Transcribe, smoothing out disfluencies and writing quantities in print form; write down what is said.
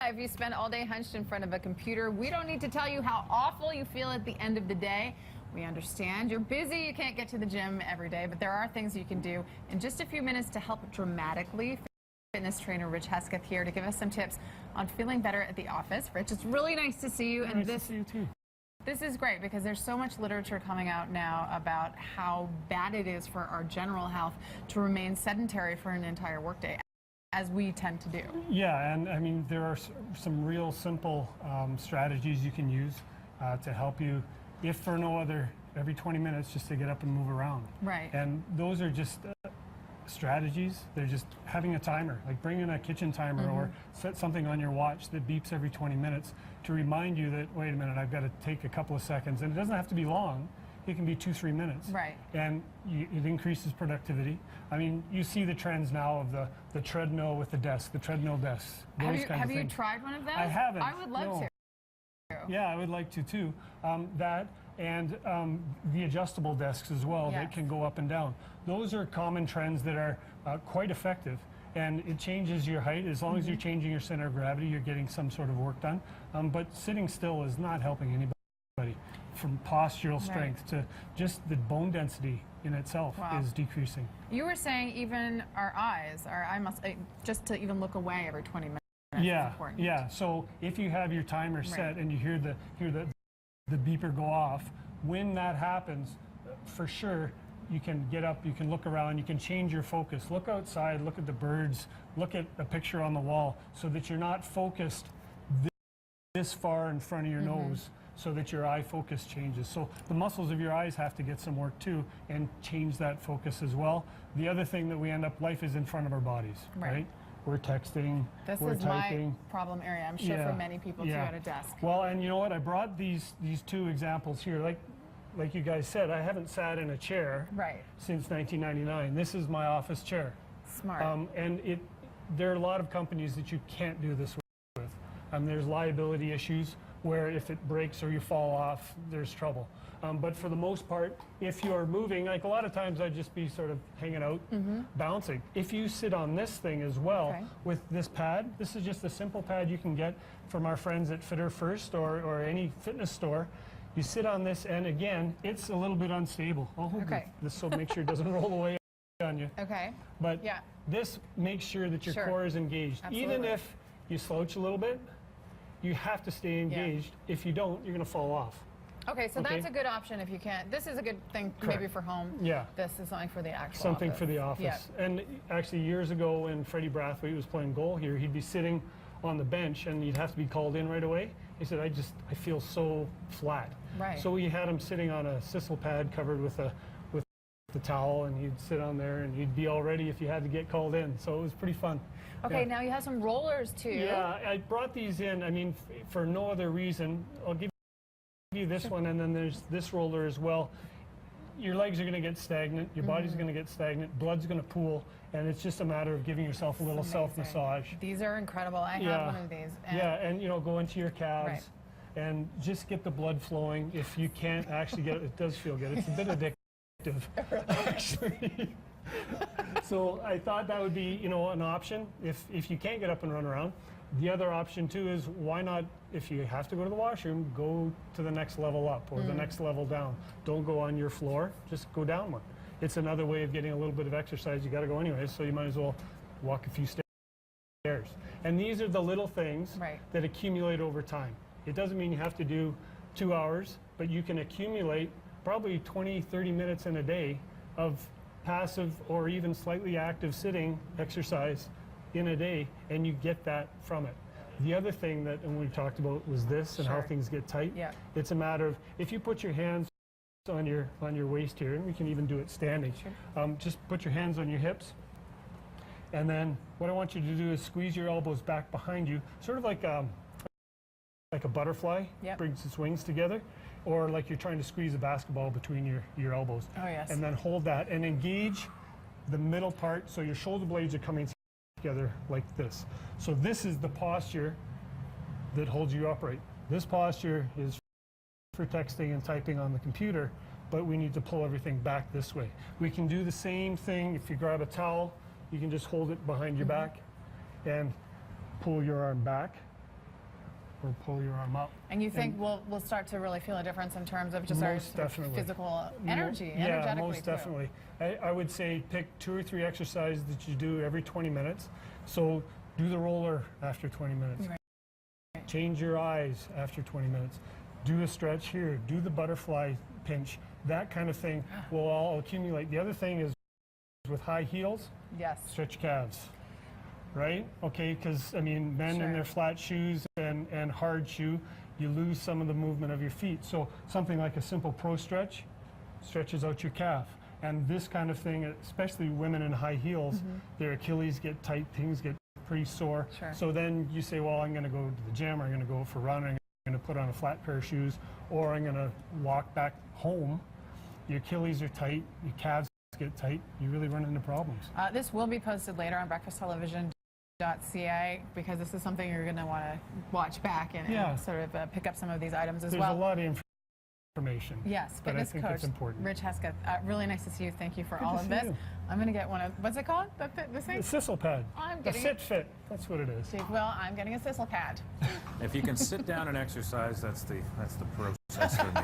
If you spend all day hunched in front of a computer, we don't need to tell you how awful you feel at the end of the day. We understand you're busy, you can't get to the gym every day, but there are things you can do in just a few minutes to help dramatically. Fitness trainer Rich Hesketh here to give us some tips on feeling better at the office. Rich, it's really nice to see you. And nice to see you too. This is great because there's so much literature coming out now about how bad it is for our general health to remain sedentary for an entire workday, as we tend to do. Yeah, and I mean, there are some real simple strategies you can use to help you, if for no other, every 20 minutes just to get up and move around. Right. And those are just strategies. They're just having a timer, like bring in a kitchen timer or set something on your watch that beeps every 20 minutes to remind you that, wait a minute, I've got to take a couple of seconds. And it doesn't have to be long. It can be 2-3 minutes. Right. And it increases productivity. I mean, you see the trends now of the treadmill with the desk, the treadmill desks. Have you tried one of those? I haven't. I would love to. Yeah, I would like to too. That and the adjustable desks as well that can go up and down. Those are common trends that are quite effective. And it changes your height. As long as you're changing your center of gravity, you're getting some sort of work done. But sitting still is not helping anybody. From postural strength to just the bone density in itself is decreasing. You were saying even our eyes, just to even look away every 20 minutes is important. Yeah. So if you have your timer set and you hear the beeper go off, when that happens, for sure, you can get up, you can look around, you can change your focus. Look outside, look at the birds, look at a picture on the wall so that you're not focused this far in front of your nose, so that your eye focus changes. So the muscles of your eyes have to get some work too and change that focus as well. The other thing that we end up, life is in front of our bodies, right? We're texting, we're typing. My problem area, I'm sure for many people too at a desk. Well, and you know what, I brought these two examples here. Like you guys said, I haven't sat in a chair since 1999. This is my office chair. Smart. And there are a lot of companies that you can't do this with. There's liability issues where if it breaks or you fall off, there's trouble. But for the most part, if you're moving, like a lot of times I'd just be sort of hanging out, bouncing. If you sit on this thing as well with this pad, this is just a simple pad you can get from our friends at Fitter First or any fitness store. You sit on this, and again, it's a little bit unstable. I'll hold this so make sure it doesn't roll away on you. But this makes sure that your core is engaged. Even if you slouch a little bit, you have to stay engaged. If you don't, you're going to fall off. Okay, so that's a good option if you can't. This is a good thing maybe for home. This is something for the actual office. For the office. And actually, years ago when Freddie Brathwaite was playing goal here, he'd be sitting on the bench and he'd have to be called in right away. He said, I feel so flat. So we had him sitting on a sisal pad covered with the towel, and he'd sit on there and he'd be all ready if you had to get called in. So it was pretty fun. Okay, now you have some rollers too. Yeah, I brought these in, I mean, for no other reason. I'll give you this one, and then there's this roller as well. Your legs are going to get stagnant, your body's going to get stagnant, blood's going to pool, and it's just a matter of giving yourself a little self-massage. These are incredible. I have one of these. And and you know, go into your calves and just get the blood flowing. If you can't actually get it, it does feel good. It's a bit addictive, actually. So I thought that would be, you know, an option if you can't get up and run around. The other option too is, why not, if you have to go to the washroom, go to the next level up or the next level down. Don't go on your floor, just go down one. It's another way of getting a little bit of exercise. You got to go anyways, so you might as well walk a few stairs. And these are the little things that accumulate over time. It doesn't mean you have to do 2 hours, but you can accumulate probably 20-30 minutes in a day of passive or even slightly active sitting exercise in a day, and you get that from it. The other thing that we talked about was this and how things get tight. It's a matter of, if you put your hands on your waist here, and we can even do it standing, just put your hands on your hips, and then what I want you to do is squeeze your elbows back behind you, sort of like a butterfly brings its wings together, or like you're trying to squeeze a basketball between your elbows. And then hold that and engage the middle part, so your shoulder blades are coming together like this. So this is the posture that holds you upright. This posture is for texting and typing on the computer, but we need to pull everything back this way. We can do the same thing if you grab a towel. You can just hold it behind your back and pull your arm back. or pull your arm up. And you think we'll start to really feel a difference in terms of just our Most sort of definitely. physical energy, Yeah, energetically most too. definitely. I would say pick 2 or 3 exercises that you do every 20 minutes. So do the roller after 20 minutes. Right. Change your eyes after 20 minutes. Do a stretch here. Do the butterfly pinch. That kind of thing will all accumulate. The other thing is with high heels, Yes. stretch calves. Right? Okay, because I mean, men Sure. in their flat shoes and hard shoe, you lose some of the movement of your feet. So something like a simple pro stretch stretches out your calf. And this kind of thing, especially women in high heels, their Achilles get tight, things get pretty sore. Sure. So then you say, well, I'm going to go to the gym, or I'm going to go for a run, or I'm going to put on a flat pair of shoes, or I'm going to walk back home. Your Achilles are tight, your calves get tight, you really run into problems. This will be posted later on breakfasttelevision.ca because this is something you're going to want to watch back and sort of pick up some of these items as There's well. a lot of information. Yes, but I fitness think coach it's important. Rich Hesketh. Really nice to see you. Thank you for Good all to of see this. you. I'm going to get one of, what's it called? The thing? The Sissel pad. I'm The getting Sit Fit. That's what it is. Well, I'm getting a Sissel pad. If you can sit down and exercise, that's the process for me.